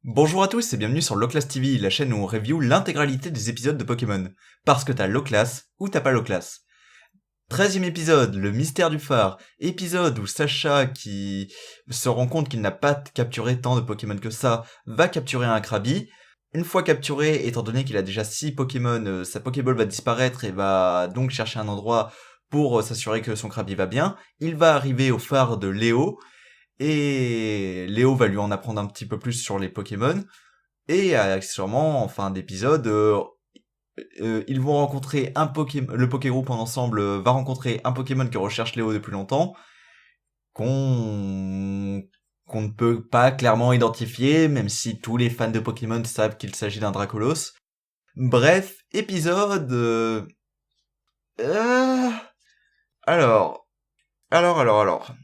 Bonjour à tous et bienvenue sur Loclass TV, la chaîne où on review l'intégralité des épisodes de Pokémon. Parce que t'as Loclass ou t'as pas Loclass. 13e épisode, le mystère du phare. Épisode où Sacha, qui se rend compte qu'il n'a pas capturé tant de Pokémon que ça, va capturer un Krabi. Une fois capturé, étant donné qu'il a déjà 6 Pokémon, sa Pokéball va disparaître et va donc chercher un endroit pour s'assurer que son Krabi va bien. Il va arriver au phare de Léo, et Léo va lui en apprendre un petit peu plus sur les Pokémon. Et accessoirement, en fin d'épisode, ils vont rencontrer un Pokémon. Le Pokégroupe en ensemble va rencontrer un Pokémon que recherche Léo depuis longtemps, qu'on qu'on ne peut pas clairement identifier, même si tous les fans de Pokémon savent qu'il s'agit d'un Dracolos. Bref, épisode. Euh, Alors, alors.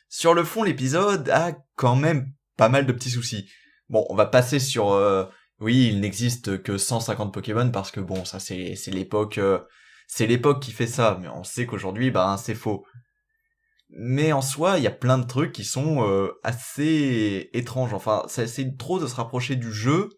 Sur le fond, l'épisode a quand même pas mal de petits soucis. Bon, on va passer sur... oui, il n'existe que 150 Pokémon parce que bon, ça c'est l'époque... c'est l'époque qui fait ça, mais on sait qu'aujourd'hui, c'est faux. Mais en soi, il y a plein de trucs qui sont assez étranges. Enfin, ça essaie trop de se rapprocher du jeu,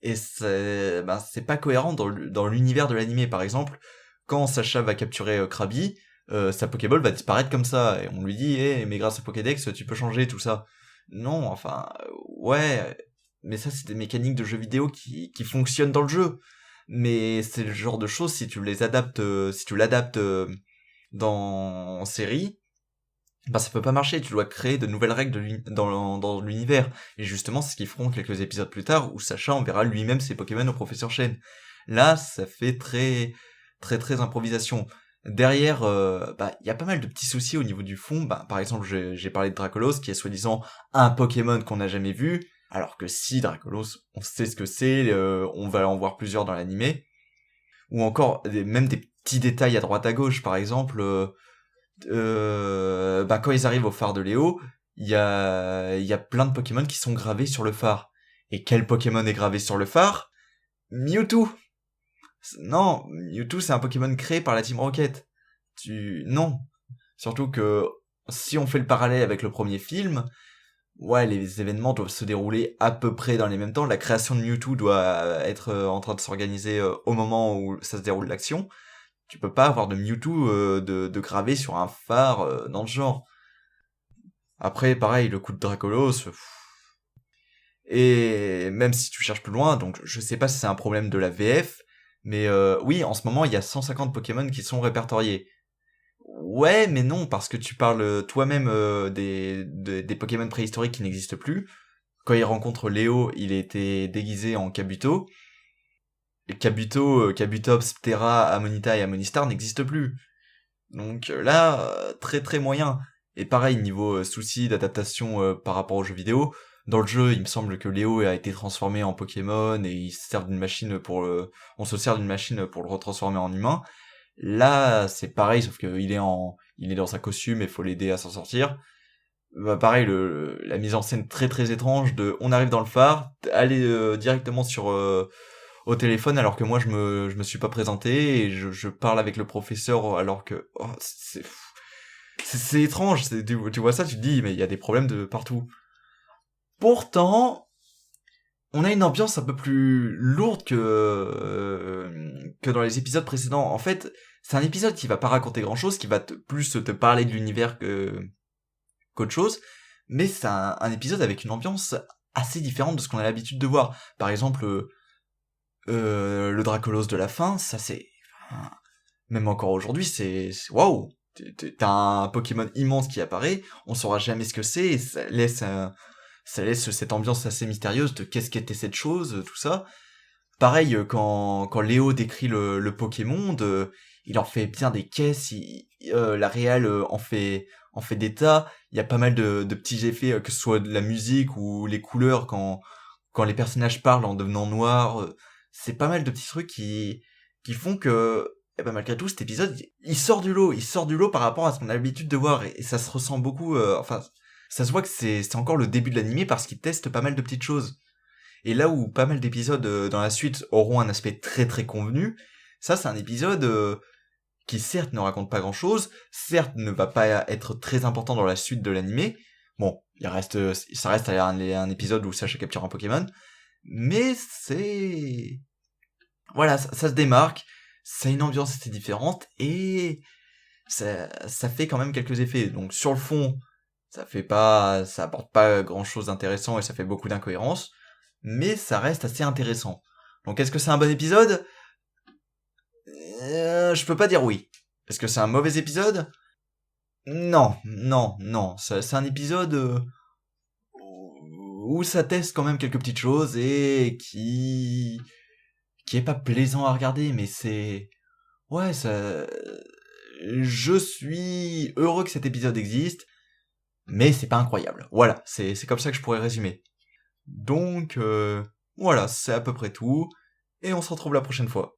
et c'est pas cohérent dans l'univers de l'animé. Par exemple, quand Sacha va capturer Krabi, sa Pokéball va disparaître comme ça, et on lui dit mais grâce au Pokédex tu peux changer tout ça. Non, enfin, ouais, mais ça c'est des mécaniques de jeux vidéo qui fonctionnent dans le jeu. Mais c'est le genre de choses, si tu les adaptes, si tu l'adaptes dans série, ça peut pas marcher, tu dois créer de nouvelles règles dans l'univers. Et justement, c'est ce qu'ils feront quelques épisodes plus tard, où Sacha enverra lui-même ses Pokémon au professeur Chen. Là, ça fait très improvisation. Derrière, y a pas mal de petits soucis au niveau du fond. Par exemple, j'ai parlé de Dracolos, qui est soi-disant un Pokémon qu'on n'a jamais vu, alors que si, Dracolos, on sait ce que c'est, on va en voir plusieurs dans l'animé. Ou encore, même des petits détails à droite à gauche, par exemple... quand ils arrivent au phare de Léo, il y a plein de Pokémon qui sont gravés sur le phare. Et quel Pokémon est gravé sur le phare? Mewtwo! Non, Mewtwo c'est un Pokémon créé par la Team Rocket. Non. Surtout que si on fait le parallèle avec le premier film, ouais, les événements doivent se dérouler à peu près dans les mêmes temps. La création de Mewtwo doit être en train de s'organiser au moment où ça se déroule l'action. Tu peux pas avoir de Mewtwo de gravé sur un phare dans le genre. Après, pareil, le coup de Dracolos. Et même si tu cherches plus loin, donc je sais pas si c'est un problème de la VF, mais oui, en ce moment, il y a 150 Pokémon qui sont répertoriés. Ouais, mais non, parce que tu parles toi-même des Pokémon préhistoriques qui n'existent plus. Quand il rencontre Léo, il était déguisé en Kabuto. Et Kabuto, Kabutops, Ptera, Amonita et Amonistar n'existent plus. Donc là, très moyen. Et pareil, niveau souci d'adaptation par rapport aux jeux vidéo, dans le jeu, il me semble que Léo a été transformé en Pokémon et on se sert d'une machine pour le retransformer en humain. Là, c'est pareil, sauf qu'il il est dans sa costume et faut l'aider à s'en sortir. Pareil, la mise en scène très étrange de, on arrive dans le phare, aller directement au téléphone alors que moi je me suis pas présenté et je parle avec le professeur alors que c'est étrange, tu vois ça, tu te dis mais il y a des problèmes de partout. Pourtant, on a une ambiance un peu plus lourde que dans les épisodes précédents. En fait, c'est un épisode qui va pas raconter grand chose, qui va plus te parler de l'univers qu'autre chose, mais c'est un épisode avec une ambiance assez différente de ce qu'on a l'habitude de voir. Par exemple, le Dracolos de la fin, ça c'est... enfin, même encore aujourd'hui, waouh! T'as un Pokémon immense qui apparaît, on saura jamais ce que c'est, et ça laisse cette ambiance assez mystérieuse de qu'est-ce qu'était cette chose, tout ça. Pareil, quand Léo décrit le Pokémon, il en fait bien des caisses, la réal en fait des tas, il y a pas mal de petits effets, que ce soit de la musique ou les couleurs quand les personnages parlent en devenant noirs, c'est pas mal de petits trucs qui font que malgré tout cet épisode il sort du lot par rapport à ce qu'on a l'habitude de voir et ça se ressent beaucoup ça se voit que c'est encore le début de l'animé parce qu'il teste pas mal de petites choses. Et là où pas mal d'épisodes dans la suite auront un aspect très convenu, ça c'est un épisode qui certes ne raconte pas grand chose, certes ne va pas être très important dans la suite de l'animé. Bon, Ça reste un épisode où Sacha capture un Pokémon, mais voilà, ça se démarque, ça a une ambiance assez différente, et ça fait quand même quelques effets. Donc sur le fond, ça apporte pas grand chose d'intéressant et ça fait beaucoup d'incohérences, mais ça reste assez intéressant. Donc est-ce que c'est un bon épisode? Je peux pas dire oui. Est-ce que c'est un mauvais épisode? Non, non, non. C'est un épisode où ça teste quand même quelques petites choses et qui est pas plaisant à regarder, mais ouais, je suis heureux que cet épisode existe, mais c'est pas incroyable. Voilà, c'est comme ça que je pourrais résumer. Donc, voilà, c'est à peu près tout, et on se retrouve la prochaine fois.